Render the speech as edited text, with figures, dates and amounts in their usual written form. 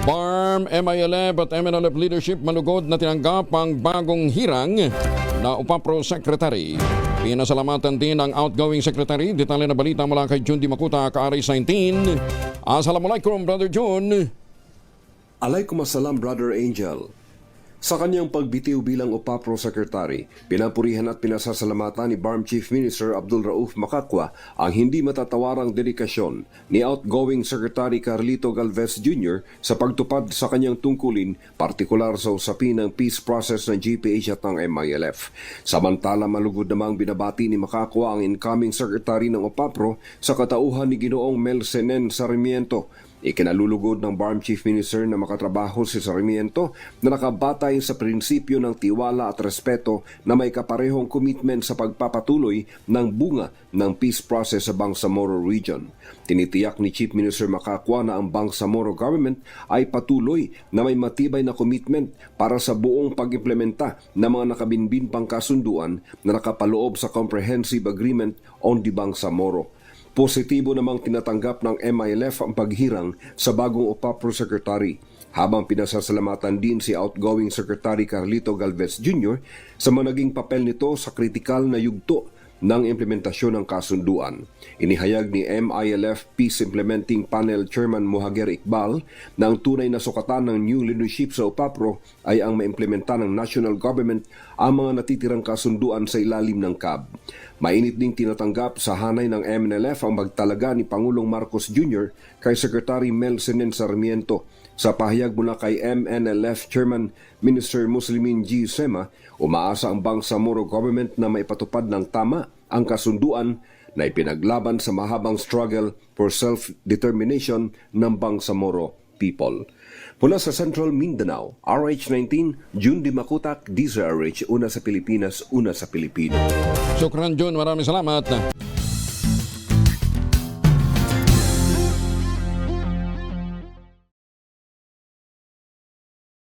BARM, MILF at MNLF leadership manugod na tinanggap ang bagong hirang na UPAPRO Secretary. Pinasalamatan din ang outgoing Secretary. Detalye na balita mula kay Jun Di Makuta, ka-Aris 19. Assalamualaikum, Brother Jun. Alaykum assalam, Brother Angel. Sa kanyang pagbitiw bilang UPAPRO Secretary, pinapurihan at pinasasalamatan ni BARM Chief Minister Abdul Rauf Macacua ang hindi matatawarang dedikasyon ni outgoing Secretary Carlito Galvez Jr. sa pagtupad sa kanyang tungkulin, partikular sa usapin ng peace process ng GPH at ng MILF. Samantala, malugod namang binabati ni Macacua ang incoming Secretary ng UPAPRO sa katauhan ni Ginoong Mel Senen Sarmiento. Ikinalulugod ng BARM Chief Minister na makatrabaho si Sarmiento na nakabatay sa prinsipyo ng tiwala at respeto na may kaparehong commitment sa pagpapatuloy ng bunga ng peace process sa Bangsamoro Region. Tinitiyak ni Chief Minister Macacua na ang Bangsamoro government ay patuloy na may matibay na commitment para sa buong pag-implementa ng mga nakabinbin pang kasunduan na nakapaloob sa Comprehensive Agreement on the Bangsamoro. Positibo namang tinatanggap ng MILF ang paghirang sa bagong UPAPRO Secretary, habang pinasasalamatan din si outgoing Secretary Carlito Galvez Jr. sa managing papel nito sa kritikal na yugto ng implementasyon ng kasunduan. Inihayag ni MILF Peace Implementing Panel Chairman Mohager Iqbal na ang tunay na sukatan ng new leadership sa UPAPRO ay ang maimplementa ng national government ang mga natitirang kasunduan sa ilalim ng CAB. Mainit ding tinatanggap sa hanay ng MNLF ang magtalaga ni Pangulong Marcos Jr. kay Secretary Mel Senen Sarmiento. Sa pahayag mula kay MNLF Chairman Minister Muslimin G. Sema, umaasa ang Bangsamoro government na maipatupad ng tama ang kasunduan na ipinaglaban sa mahabang struggle for self-determination ng Bangsamoro people. Mula sa Central Mindanao, RH19, Jun Di Makutak, DZRH, una sa Pilipinas, una sa Pilipino. Shukran, Jun. Maraming salamat.